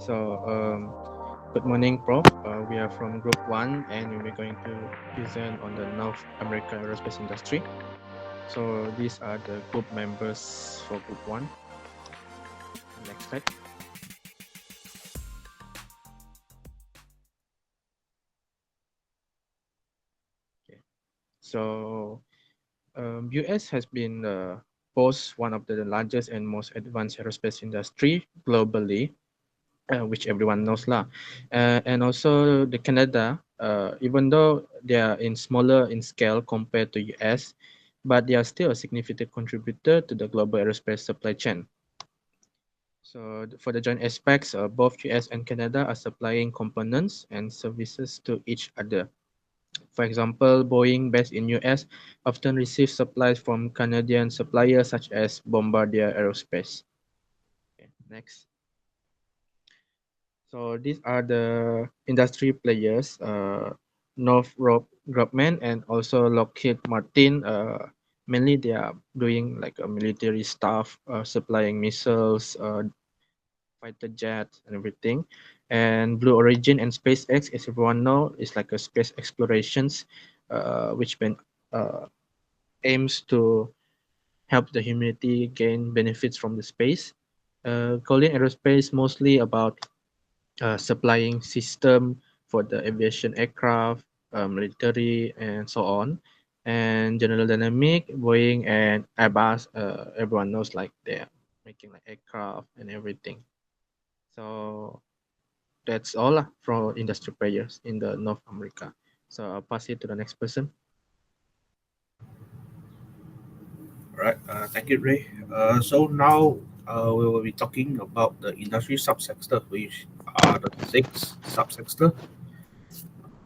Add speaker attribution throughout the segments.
Speaker 1: Good morning, Prof. We are from Group 1 and we're going to present on the North America aerospace industry. So these are the group members for Group 1. Next slide. Okay. So US has been boasts one of the largest and most advanced aerospace industry globally, which everyone knows lah. And also the Canada, even though they are in smaller in scale compared to US, but they are still a significant contributor to the global aerospace supply chain. So for the joint aspects, both US and Canada are supplying components and services to each other. For example, Boeing, based in US, often receives supplies from Canadian suppliers such as Bombardier Aerospace. Okay, next. So these are the industry players, Northrop Grumman and also Lockheed Martin. Mainly they are doing like a military stuff, supplying missiles, fighter jets and everything. And Blue Origin and SpaceX, as everyone know, is like a space explorations, which been, aims to help the humanity gain benefits from the space. Colin Aerospace mostly about supplying system for the aviation aircraft, military, and so on. And General Dynamic, Boeing, and Airbus, everyone knows like they're making like aircraft and everything. So that's all lah for industry players in the North America. So I'll pass it to the next person.
Speaker 2: All right, thank you, Ray. So now we will be talking about the industry subsector, which are the six subsector.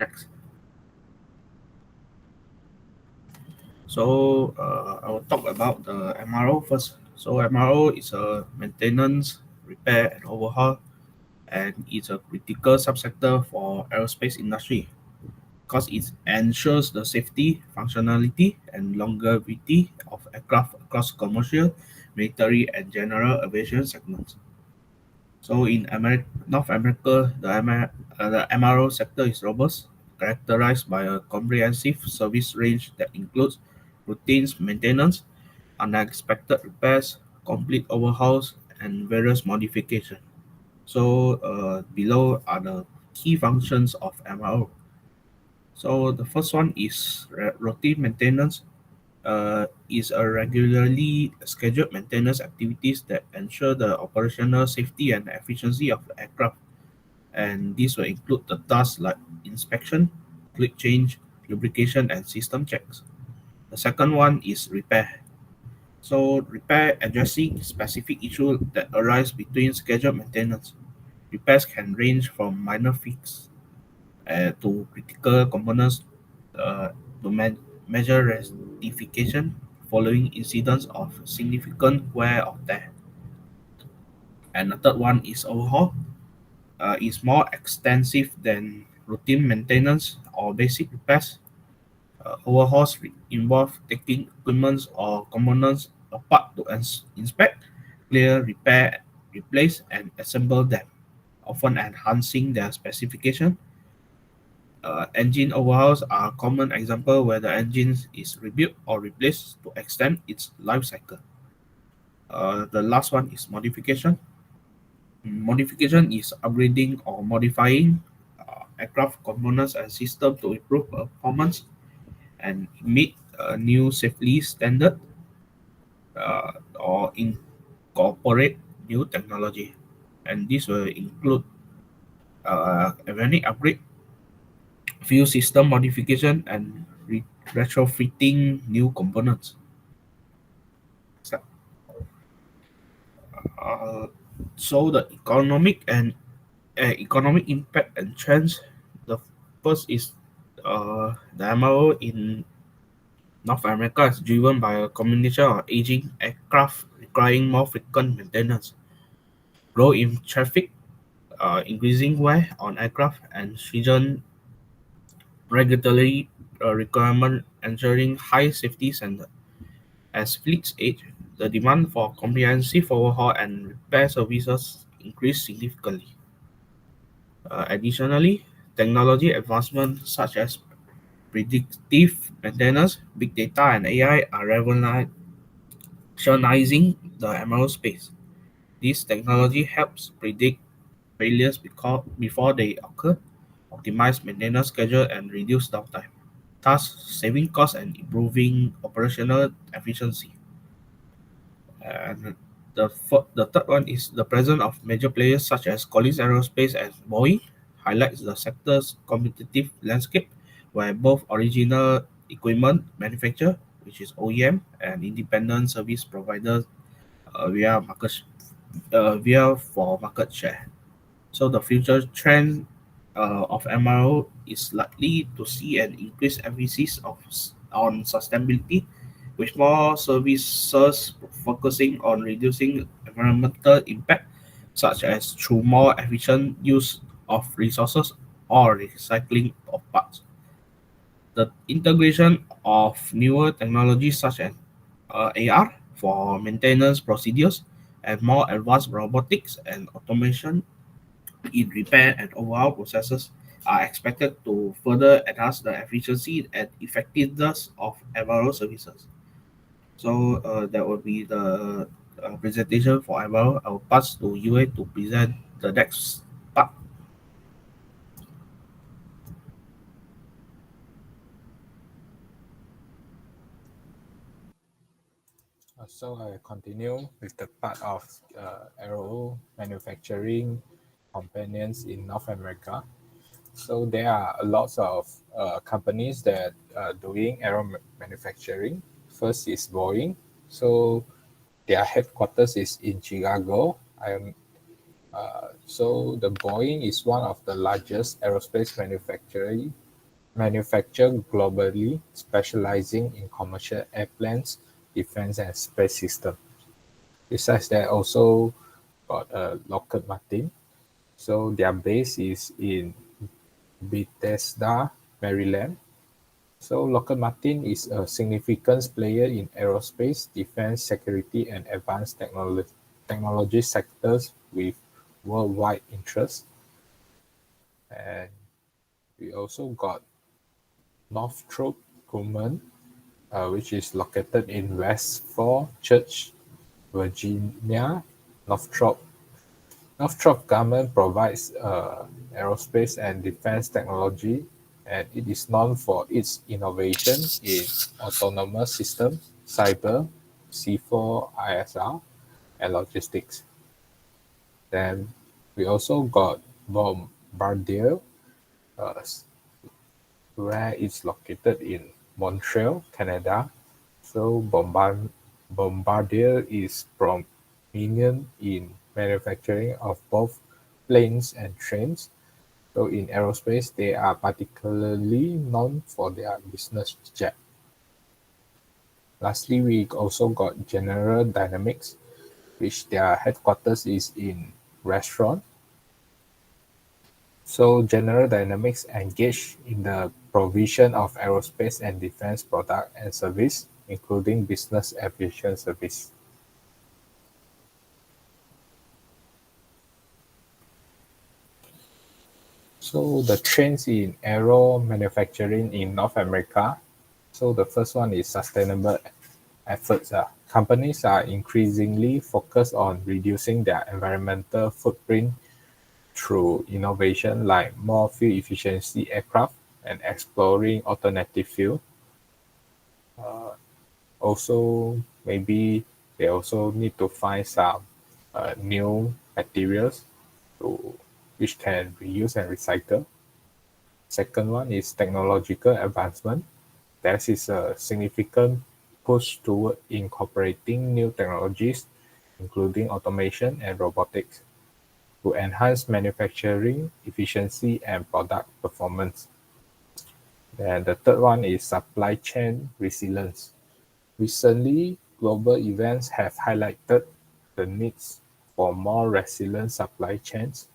Speaker 2: Next. So I will talk about the MRO first. So MRO is a maintenance, repair, and overhaul, and it's a critical subsector for aerospace industry because it ensures the safety, functionality, and longevity of aircraft across commercial, military, and general aviation segments. So in North America, the MRO sector is robust, characterized by a comprehensive service range that includes routines maintenance, unexpected repairs, complete overhauls, and various modifications. So below are the key functions of MRO. So the first one is routine maintenance. Is a regularly scheduled maintenance activities that ensure the operational safety and efficiency of the aircraft, and these will include the tasks like inspection, fluid change, lubrication, and system checks. The second one is repair. So repair addressing specific issues that arise between scheduled maintenance. Repairs can range from minor fix to critical components to measure rectification following incidents of significant wear or tear. And the third one is overhaul. Is more extensive than routine maintenance or basic repairs. Overhauls involve taking equipment or components apart to inspect, clear, repair, replace, and assemble them, often enhancing their specification. Engine overhauls are a common example where the engine is rebuilt or replaced to extend its life cycle. The last one is modification. Modification is upgrading or modifying aircraft components and system to improve performance and meet a new safety standard or incorporate new technology. And this will include avionic upgrade, fuel system modification, and retrofitting new components. So, uh, so the economic impact and trends. The first is the MRO in North America is driven by a combination of aging aircraft requiring more frequent maintenance, growth in traffic, increasing wear on aircraft, and stringent regulatory requirement ensuring high safety standards. As fleets age, the demand for comprehensive overhaul and repair services increase significantly. Additionally, technology advancements such as predictive maintenance, big data, and AI are revolutionizing the MRO space. This technology helps predict failures before they occur, optimize maintenance schedule, and reduce downtime, thus saving costs and improving operational efficiency. And the third one is the presence of major players such as Collins Aerospace and Boeing highlights the sector's competitive landscape, where both original equipment manufacturer, which is OEM, and independent service providers via via for market share. So the future trend of MRO is likely to see an increased emphasis on sustainability, with more services focusing on reducing environmental impact, such as through more efficient use of resources or recycling of parts. The integration of newer technologies such as AR for maintenance procedures and more advanced robotics and automation in repair and overhaul processes are expected to further enhance the efficiency and effectiveness of MRO services. So that would be the presentation for MRO. I will pass to UA to present the next part.
Speaker 3: So I continue with the part of aero manufacturing companions in North America. So there are a lot of companies that are doing manufacturing. First is Boeing. So their headquarters is in Chicago. So the Boeing is one of the largest aerospace manufacturer globally, specializing in commercial airplanes, defense, and space systems. Besides that, also got Lockheed Martin. So their base is in Bethesda, Maryland. So Lockheed Martin is a significant player in aerospace, defense, security, and advanced technology sectors with worldwide interest. And we also got Northrop Grumman, which is located in West Fort Church, Virginia. Northrop Northrop Grumman provides aerospace and defense technology, and it is known for its innovation in autonomous systems, cyber, C4ISR, and logistics. Then we also got Bombardier, uh, where it's located in Montreal, Canada. So Bombardier is prominent in manufacturing of both planes and trains. So in aerospace, they are particularly known for their business jet. Lastly, we also got General Dynamics, which their headquarters is in Restaurant. So General Dynamics engage in the provision of aerospace and defense product and service, including business aviation service. So the trends in aero manufacturing in North America. So the first one is sustainable efforts. Companies are increasingly focused on reducing their environmental footprint through innovation like more fuel efficiency aircraft and exploring alternative fuel. Also, maybe they also need to find some new materials to which can reuse and recycle. Second one is technological advancement. There is a significant push toward incorporating new technologies, including automation and robotics, to enhance manufacturing efficiency and product performance. And the third one is supply chain resilience. Recently, global events have highlighted the needs for more resilient supply chains.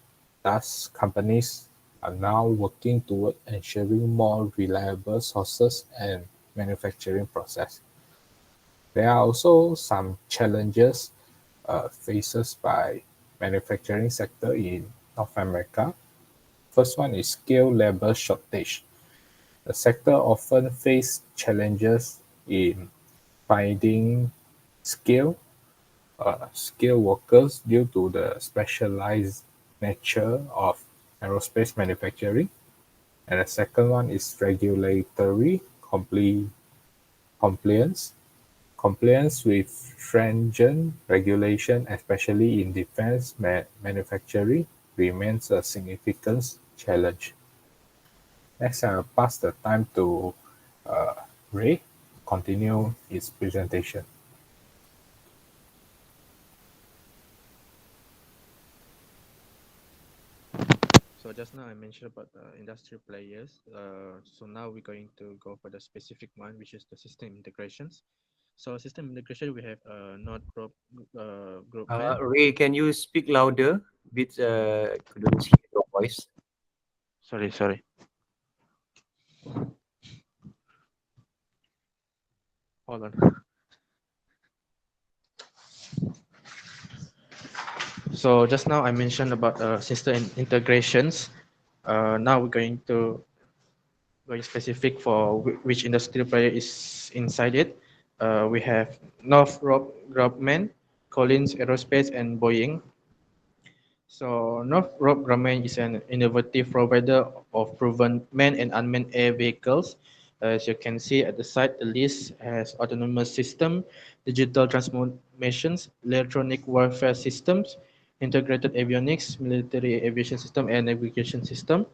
Speaker 3: Thus, companies are now working toward ensuring more reliable sources and manufacturing process. There are also some challenges faces by manufacturing sector in North America. First one is skilled labor shortage. The sector often face challenges in finding skilled skilled workers due to the specialized nature of aerospace manufacturing. And the second one is regulatory compliance. Compliance with stringent regulation, especially in defense manufacturing, remains a significant challenge. Next, I'll pass the time to uh, Ray to continue his presentation.
Speaker 1: So just now I mentioned about industry players. So now we're going to go for the specific one, which is the system integrations. So system integration, we have node group man.
Speaker 4: Ray, can you speak louder? Bit couldn't hear your voice.
Speaker 1: Sorry. Hold on. So just now I mentioned about system integrations. Now we're going to going specific for which industrial player is inside it. We have Northrop Grumman, Collins Aerospace, and Boeing. So Northrop Grumman is an innovative provider of proven manned and unmanned air vehicles. As you can see at the side, the list has autonomous system, digital transformations, electronic warfare systems, integrated avionics, military aviation system, and navigation system.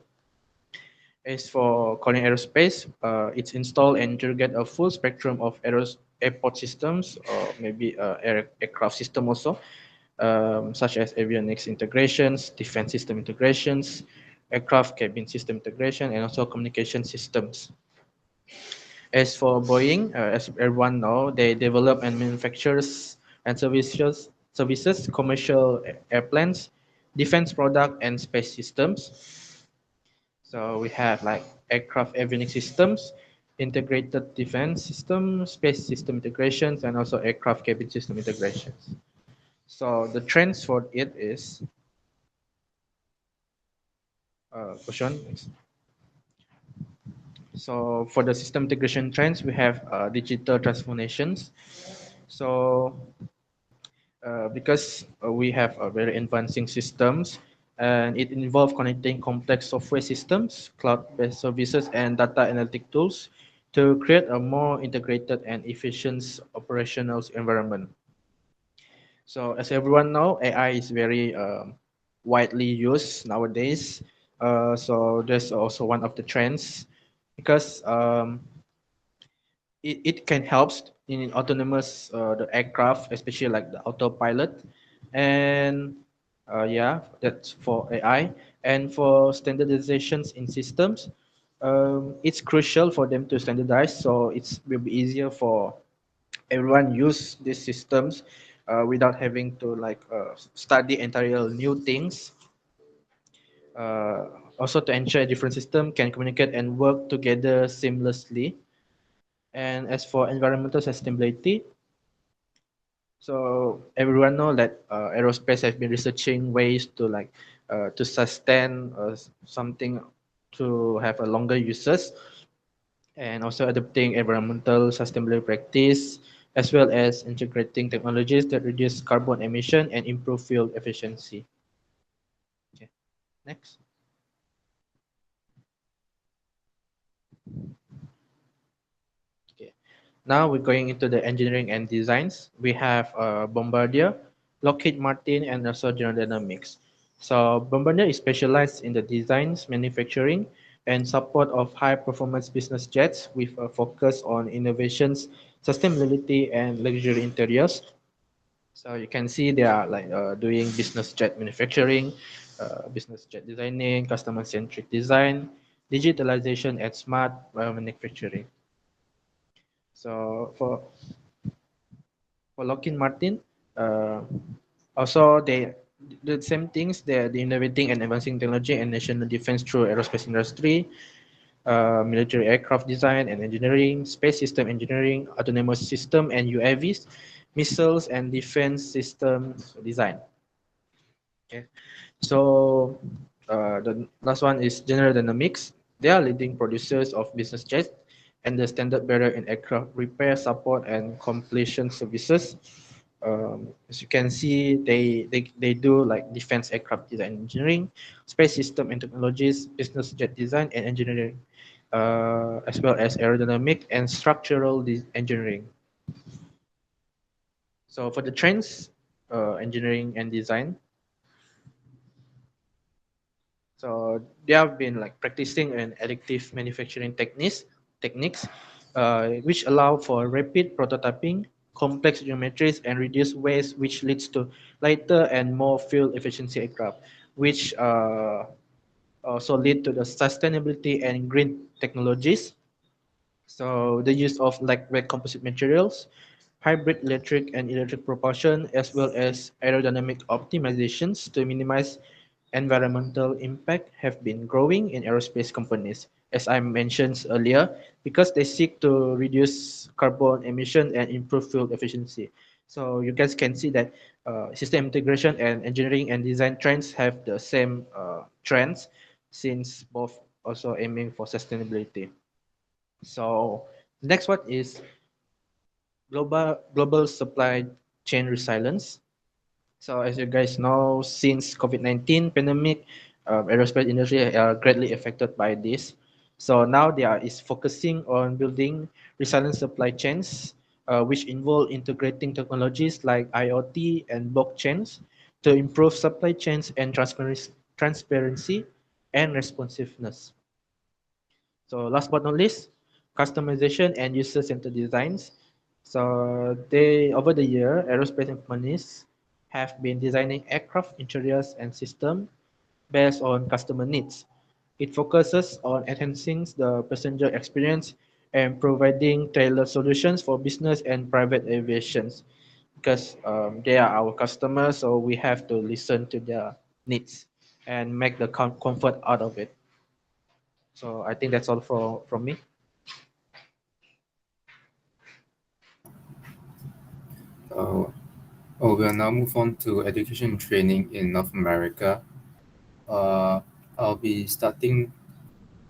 Speaker 1: As for Collins Aerospace, it's installed and integrate a full spectrum of airport systems or maybe aircraft system also, such as avionics integrations, defense system integrations, aircraft cabin system integration, and also communication systems. As for Boeing, as everyone know, they develop and manufactures and services commercial airplanes, defense product, and space systems. So we have like aircraft avionics systems, integrated defense system, space system integrations, and also aircraft cabin system integrations. So the trends for it is question. So for the system integration trends, we have digital transformations. So because we have very advancing systems, and it involves connecting complex software systems, cloud-based services, and data analytic tools to create a more integrated and efficient operational environment. So as everyone know, AI is very widely used nowadays. So there's also one of the trends because it can help in autonomous the aircraft, especially like the autopilot, and yeah, that's for AI. And for standardizations in systems, it's crucial for them to standardize, so it will be easier for everyone use these systems without having to like study entirely new things. Uh, Also to ensure a different system can communicate and work together seamlessly. And as for environmental sustainability, so everyone know that aerospace has been researching ways to like to sustain something to have a longer uses, and also adopting environmental sustainability practice, as well as integrating technologies that reduce carbon emission and improve fuel efficiency. Okay, next. Okay. Now we're going into the engineering and designs. We have Bombardier, Lockheed Martin, and also General Dynamics. So Bombardier is specialized in the designs, manufacturing, and support of high-performance business jets with a focus on innovations, sustainability, and luxury interiors. So you can see they are like doing business jet manufacturing, business jet designing, customer-centric design, digitalization, and smart manufacturing. So for Lockheed Martin, uh, also they the same things. They're innovating and advancing technology and national defense through aerospace industry, military aircraft design and engineering, space system engineering, autonomous system and UAVs, missiles and defense systems design. Okay, so The last one is General Dynamics. They are leading producers of business jets and the standard bearer in aircraft repair, support, and completion services. As you can see, they do like defense aircraft design engineering, space system and technologies, business jet design and engineering, as well as aerodynamic and structural engineering. So for the trends, engineering and design, so they have been like practicing an additive manufacturing techniques, which allow for rapid prototyping, complex geometries, and reduce waste, which leads to lighter and more fuel efficiency aircraft, which also lead to the sustainability and green technologies. So the use of lightweight composite materials, hybrid electric propulsion, as well as aerodynamic optimizations to minimize environmental impact have been growing in aerospace companies, as I mentioned earlier, because they seek to reduce carbon emission and improve fuel efficiency. So you guys can see that system integration and engineering and design trends have the same trends, since both also aiming for sustainability. So next one is global supply chain resilience. So as you guys know, since COVID-19 pandemic, aerospace industry are greatly affected by this. So now they are is focusing on building resilient supply chains, which involve integrating technologies like IoT and blockchains to improve supply chains and transparency and responsiveness. So last but not least, customization and user-centered designs. So they over the year, aerospace companies have been designing aircraft interiors and system based on customer needs. It focuses on enhancing the passenger experience and providing tailored solutions for business and private aviations, because they are our customers, so we have to listen to their needs and make the comfort out of it. So I think that's all from me.
Speaker 5: Uh, we'll now move on to education and training in North America. Uh, I'll be starting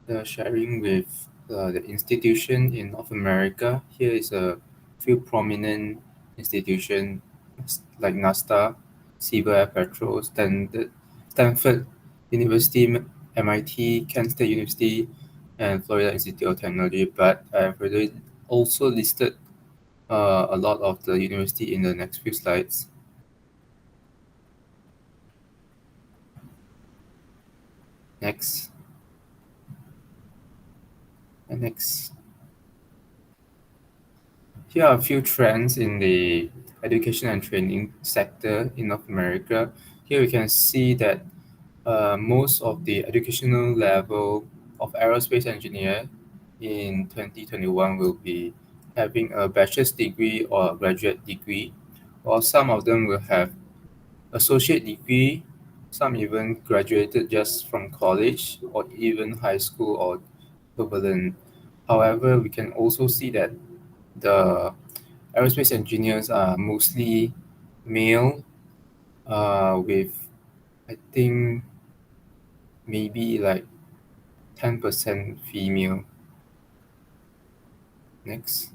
Speaker 5: the sharing with the institution in North America. Here is a few prominent institution like NASTA, Civil Air Patrol, Stanford University, MIT, Kent State University, and Florida Institute of Technology. But I've already also listed a lot of the university in the next few slides. Next. And next. Here are a few trends in the education and training sector in North America. Here we can see that most of the educational level of aerospace engineer in 2021 will be having a bachelor's degree or a graduate degree, while some of them will have associate degree, some even graduated just from college or even high school or equivalent. However, we can also see that the aerospace engineers are mostly male, with I think maybe like 10% female. Next.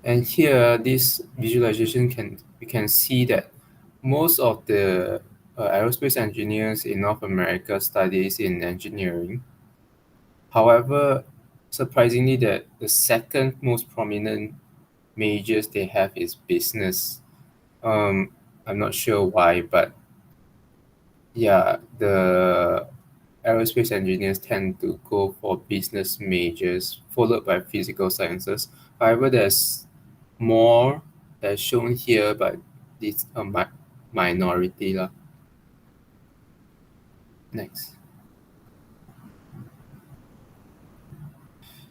Speaker 5: And here, this visualization we can see that most of the aerospace engineers in North America studies in engineering. However, surprisingly, that the second most prominent majors they have is business. I'm not sure why, but yeah, the aerospace engineers tend to go for business majors, followed by physical sciences. However, there's more that's shown here, but it's a minority. Lah. Next.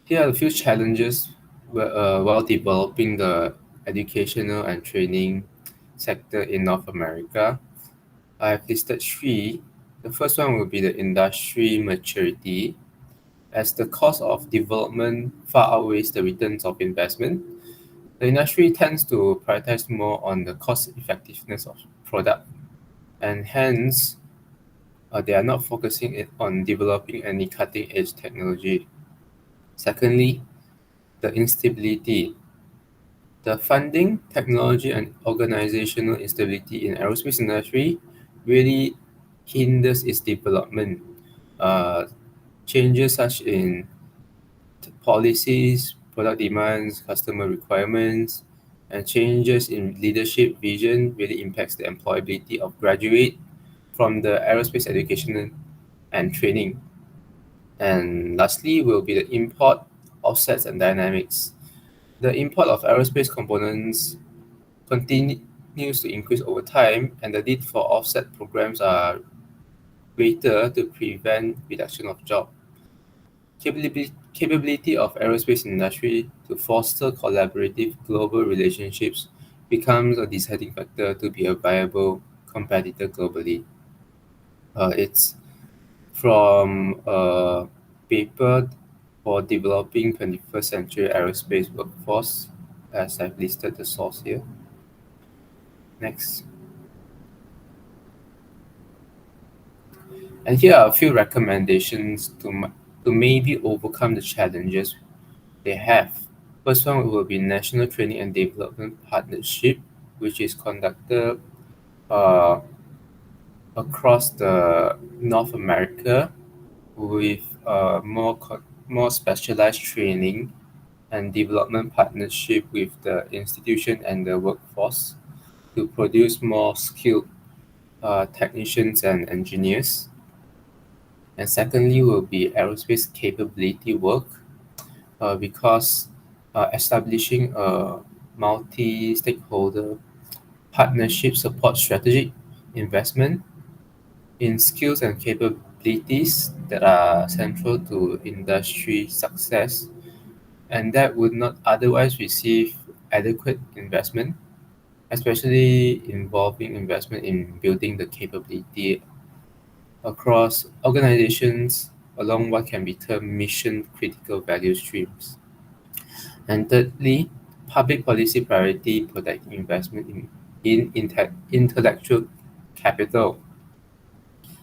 Speaker 5: Here are a few challenges while developing the educational and training sector in North America. I've listed three. The first one will be the industry maturity. As the cost of development far outweighs the returns of investment, the industry tends to prioritize more on the cost effectiveness of product and hence they are not focusing on developing any cutting edge technology. Secondly, the instability. The funding, technology, and organizational instability in aerospace industry really hinders its development. Uh, Changes such in policies, product demands, customer requirements, and changes in leadership vision really impacts the employability of graduate from the aerospace education and training. And lastly will be the import, offsets, and dynamics. The import of aerospace components continues to increase over time, and the need for offset programs are greater to prevent reduction of job. Capability of aerospace industry to foster collaborative global relationships becomes a deciding factor to be a viable competitor globally. It's from a paper for developing 21st century aerospace workforce, as I've listed the source here. Next. And here are a few recommendations to maybe overcome the challenges they have. First one will be National Training and Development Partnership, which is conducted uh, across the North America with more specialized training and development partnership with the institution and the workforce to produce more skilled technicians and engineers. And secondly will be aerospace capability work, because establishing a multi-stakeholder partnership support strategic investment in skills and capabilities that are central to industry success and that would not otherwise receive adequate investment, especially involving investment in building the capability across organizations along what can be termed mission critical value streams. And thirdly, public policy priority protecting investment in intellectual capital.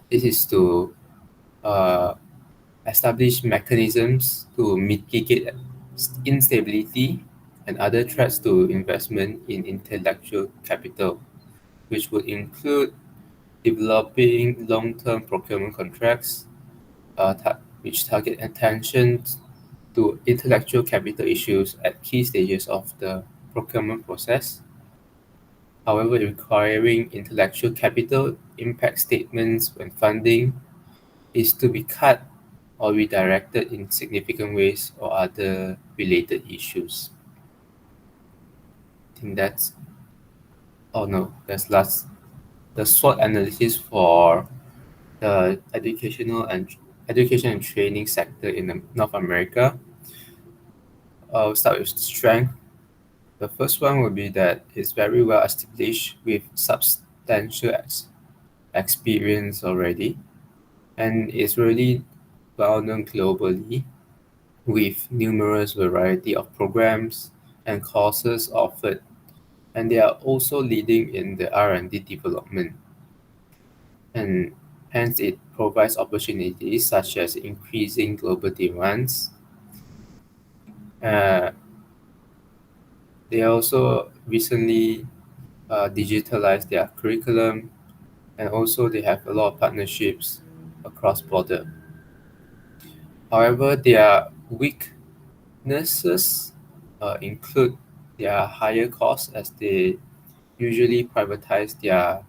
Speaker 5: This is to uh, establish mechanisms to mitigate instability and other threats to investment in intellectual capital, which would include developing long-term procurement contracts, which target attention to intellectual capital issues at key stages of the procurement process. However, requiring intellectual capital impact statements when funding is to be cut or redirected in significant ways or other related issues. I think that's, oh no, that's last. The SWOT analysis for the education and training sector in North America. I'll start with strength. The first one will be that it's very well established with substantial experience already, and it's really well known globally with numerous variety of programs and courses offered, and they are also leading in the R&D development, and hence it provides opportunities such as increasing global demands. Uh, they also recently digitalized their curriculum, and also they have a lot of partnerships across border. However, their weaknesses include their higher costs as they usually privatize their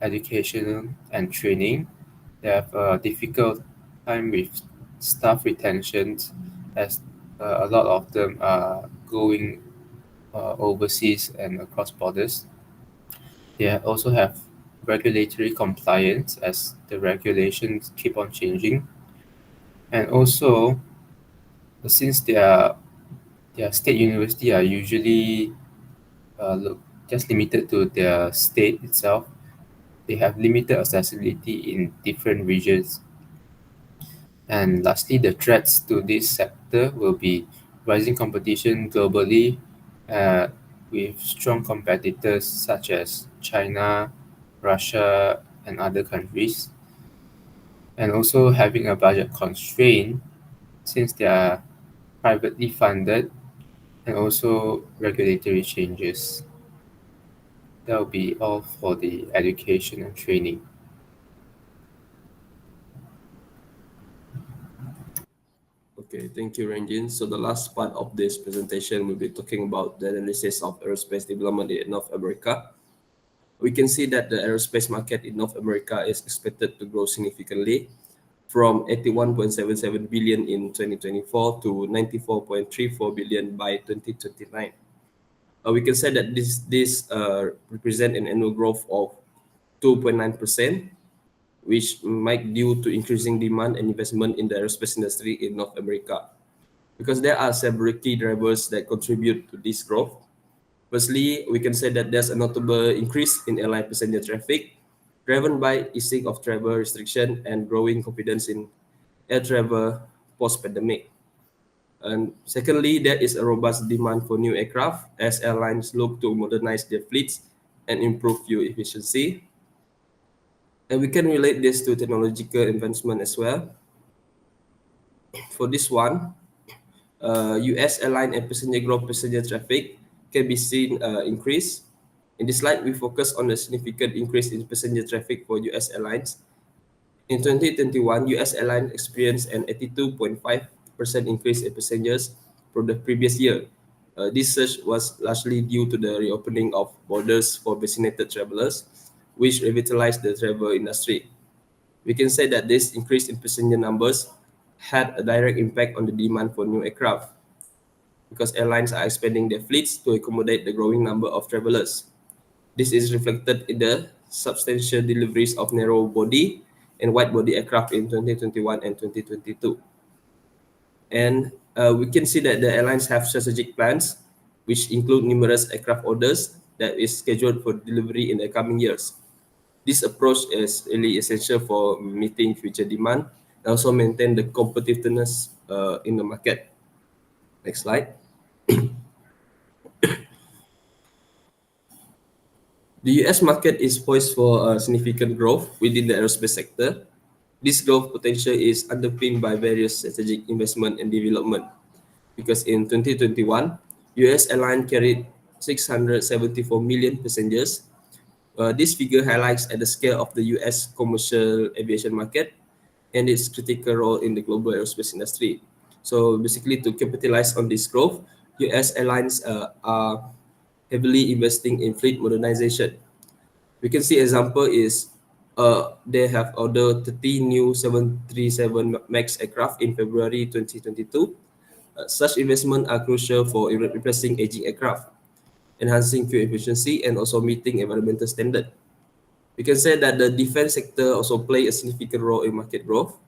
Speaker 5: education and training. They have a difficult time with staff retention as a lot of them are going overseas and across borders. They also have regulatory compliance as the regulations keep on changing. And also, since their state university are usually just limited to their state itself, they have limited accessibility in different regions. And lastly, the threats to this sector will be rising competition globally with strong competitors such as China, Russia, and other countries, and also having a budget constraint since they are privately funded, and also regulatory changes. That will be all for the education and training.
Speaker 6: Okay, thank you, Ranjin. So the last part of this presentation will be talking about the analysis of aerospace development in North America. We can see that the aerospace market in North America is expected to grow significantly from 81.77 billion in 2024 to 94.34 billion by 2029. We can say that this represent an annual growth of 2.9%, which might due to increasing demand and investment in the aerospace industry in North America. Because there are several key drivers that contribute to this growth. Firstly, we can say that there's a notable increase in airline passenger traffic, driven by easing of travel restriction and growing confidence in air travel post-pandemic. And secondly, there is a robust demand for new aircraft as airlines look to modernize their fleets and improve fuel efficiency. And we can relate this to technological advancement as well. For this one, US airline and passenger traffic can be seen increase. In this slide, we focus on the significant increase in passenger traffic for US airlines. In 2021, US airlines experienced an 82.5% increase in passengers from the previous year. This surge was largely due to the reopening of borders for vaccinated travelers, which revitalized the travel industry. We can say that this increase in passenger numbers had a direct impact on the demand for new aircraft because airlines are expanding their fleets to accommodate the growing number of travelers. This is reflected in the substantial deliveries of narrow body and wide body aircraft in 2021 and 2022. And we can see that the airlines have strategic plans, which include numerous aircraft orders that is scheduled for delivery in the coming years. This approach is really essential for meeting future demand and also maintain the competitiveness in the market. Next slide. The US market is poised for significant growth within the aerospace sector. This growth potential is underpinned by various strategic investment and development. Because in 2021, US airline carried 674 million passengers. This figure highlights at the scale of the US commercial aviation market and its critical role in the global aerospace industry. So basically, to capitalize on this growth, US airlines are heavily investing in fleet modernization. We can see example is they have ordered 30 new 737 MAX aircraft in February 2022. Such investment are crucial for replacing aging aircraft, enhancing fuel efficiency, and also meeting environmental standard. We can say that the defense sector also play a significant role in market growth.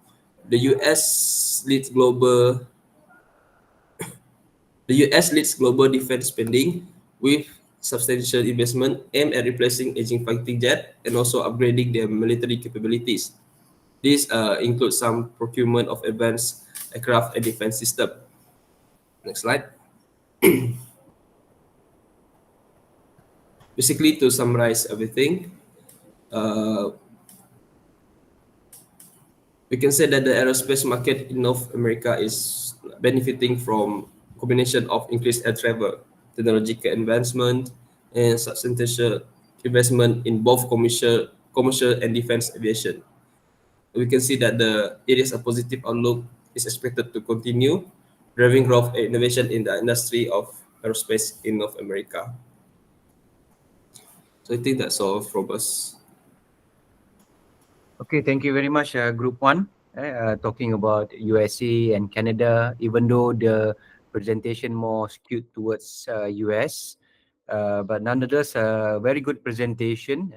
Speaker 6: The US leads global The US leads global defense spending with substantial investment aimed at replacing aging fighting jet and also upgrading their military capabilities. This includes some procurement of advanced aircraft and defense system. Next slide. Basically, to summarize everything, uh, we can say that the aerospace market in North America is benefiting from combination of increased air travel, technological advancement, and substantial investment in both commercial and defense aviation. We can see that it is a positive outlook is expected to continue, driving growth and innovation in the industry of aerospace in North America. So I think that's all from us.
Speaker 4: Okay, thank you very much, Group One. Talking about USA and Canada, even though the presentation more skewed towards US, but nonetheless, a very good presentation.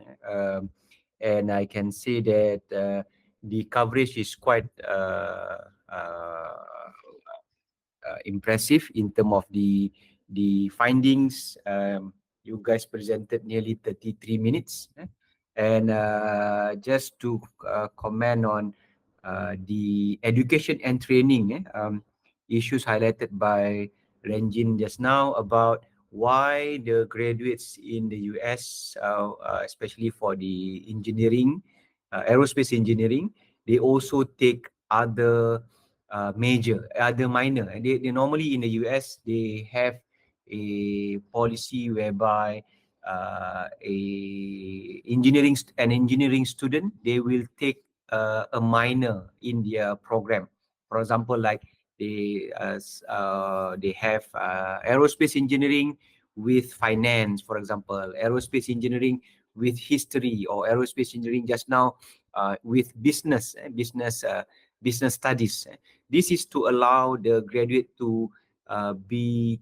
Speaker 4: And I can say that the coverage is quite impressive in terms of the findings. You guys presented nearly 33 minutes. And just to comment on the education and training issues highlighted by Renjin just now about why the graduates in the US, especially for the engineering aerospace engineering, they also take other other minor. And they normally in the US, they have a policy whereby an engineering student, they will take a minor in their program. For example, like they have aerospace engineering with finance, for example, aerospace engineering with history, or aerospace engineering just now with business studies. This is to allow the graduate to be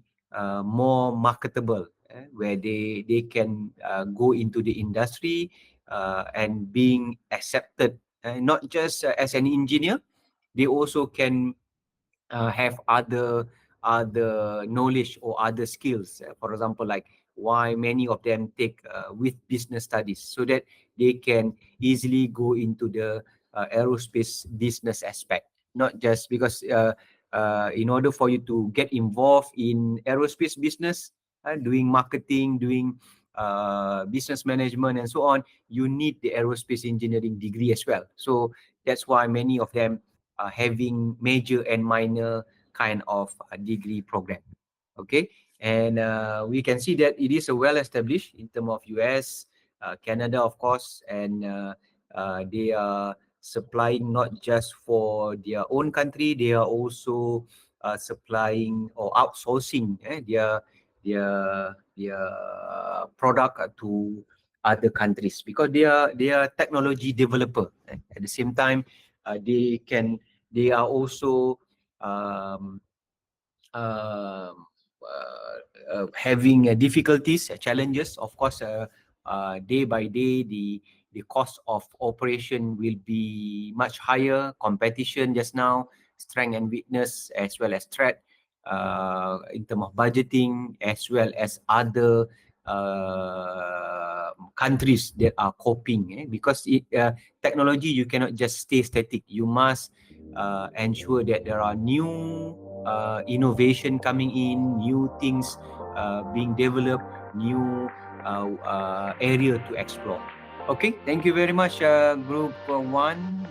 Speaker 4: more marketable, where they can go into the industry and being accepted, not just as an engineer, they also can have other knowledge or other skills. For example, like why many of them take with business studies, so that they can easily go into the aerospace business aspect. Not just because in order for you to get involved in aerospace business, doing marketing, doing business management and so on, you need the aerospace engineering degree as well. So that's why many of them having major and minor kind of degree program. Okay, and we can see that it is a well established in terms of US, Canada, of course, and they are supplying not just for their own country, they are also supplying or outsourcing their product to other countries, because they are technology developer. At the same time, they are also um, um, having difficulties, challenges. Of course, day by day, the cost of operation will be much higher. Competition just now, strength and weakness, as well as threat in terms of budgeting, as well as other countries that are coping. Because technology, you cannot just stay static. You must ensure that there are new innovation coming in, new things being developed, new area to explore. Okay, thank you very much, Group 1.